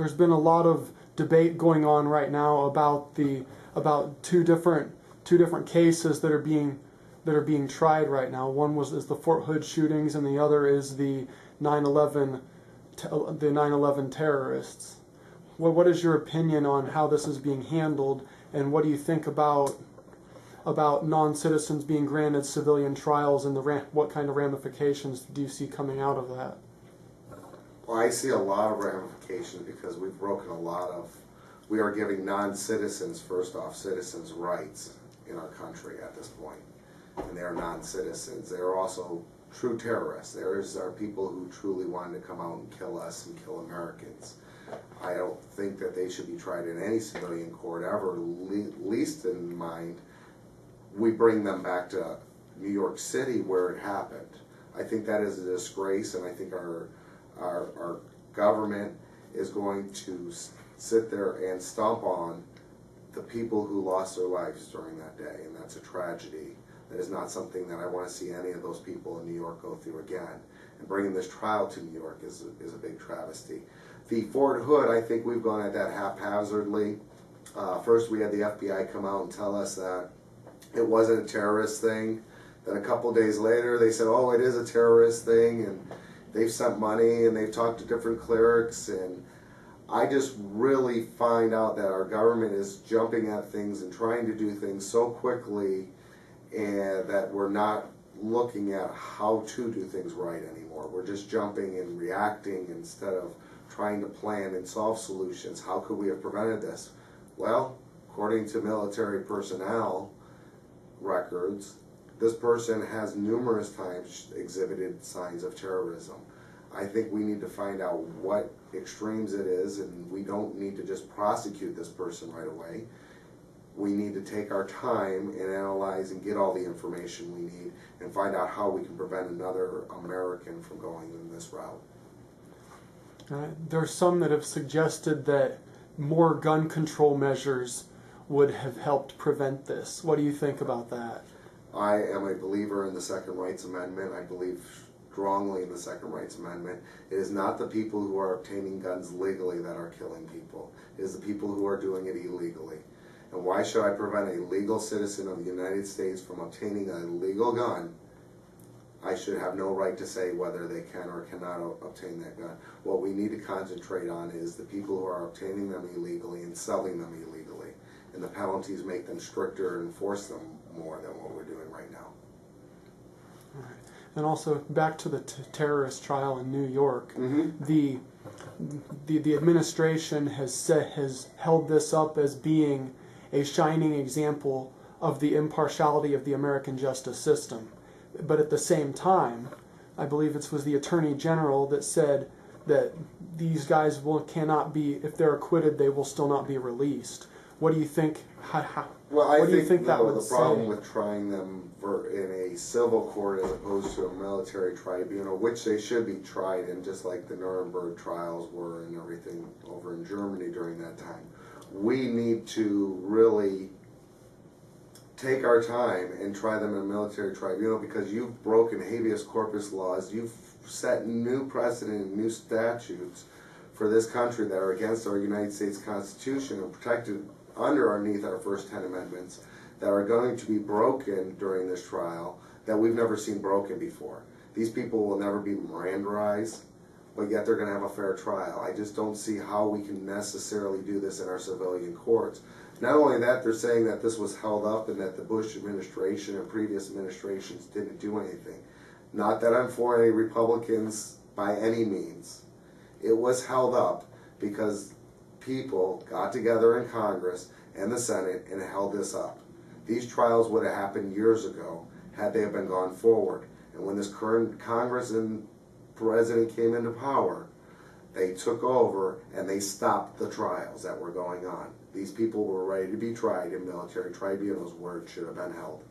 there's been a lot of debate going on right now about two different cases that are being tried right now. One is the Fort Hood shootings, and the other is the 9/11 terrorists. What is your opinion on how this is being handled, and what do you think about non-citizens being granted civilian trials, and what kind of ramifications do you see coming out of that? Well, I see a lot of ramifications because we are giving non-citizens, first off, citizens' rights in our country at this point. And they are non-citizens. They are also true terrorists. There are people who truly wanted to come out and kill us and kill Americans. I don't think that they should be tried in any civilian court ever, least in mind we bring them back to New York City where it happened. I think that is a disgrace, and I think our government is going to sit there and stomp on the people who lost their lives during that day, and that's a tragedy. That is not something that I want to see any of those people in New York go through again. And bringing this trial to New York is a big travesty. The Fort Hood, I think we've gone at that haphazardly. First we had the FBI come out and tell us that it wasn't a terrorist thing. Then a couple days later they said, oh, it is a terrorist thing, and they've sent money and they've talked to different clerics. And I just really find out that our government is jumping at things and trying to do things so quickly, and that we're not looking at how to do things right anymore. We're just jumping and reacting instead of trying to plan and solve solutions. How could we have prevented this? Well, according to military personnel records, this person has numerous times exhibited signs of terrorism. I think we need to find out what extremes it is, and we don't need to just prosecute this person right away. We need to take our time and analyze and get all the information we need and find out how we can prevent another American from going in this route. There are some that have suggested that more gun control measures would have helped prevent this. What do you think about that? I am a believer in the Second Rights Amendment. I believe strongly in the Second Rights Amendment. It is not the people who are obtaining guns legally that are killing people. It is the people who are doing it illegally. And why should I prevent a legal citizen of the United States from obtaining a legal gun? I should have no right to say whether they can or cannot obtain that gun. What we need to concentrate on is the people who are obtaining them illegally and selling them illegally. And the penalties make them stricter and force them more than what we're doing right now. All right. And also, back to the terrorist trial in New York, the administration has held this up as being a shining example of the impartiality of the American justice system. But at the same time, I believe it was the Attorney General that said that these guys cannot be, if they're acquitted, they will still not be released. What do you think? What do you think that would the problem with trying them in a civil court as opposed to a military tribunal, which they should be tried in, just like the Nuremberg trials were and everything over in Germany during that time. We need to really take our time and try them in a military tribunal, because you've broken habeas corpus laws, you've set new precedent and new statutes for this country that are against our United States Constitution and protected underneath our first 10 amendments, that are going to be broken during this trial that we've never seen broken before. These people will never be Mirandized, but yet they're going to have a fair trial. I just don't see how we can necessarily do this in our civilian courts. Not only that, they're saying that this was held up and that the Bush administration and previous administrations didn't do anything. Not that I'm for any Republicans by any means. It was held up because people got together in Congress and the Senate and held this up. These trials would have happened years ago had they have been gone forward. And when this current Congress and President came into power, they took over and they stopped the trials that were going on. These people were ready to be tried in military tribunals where it should have been held.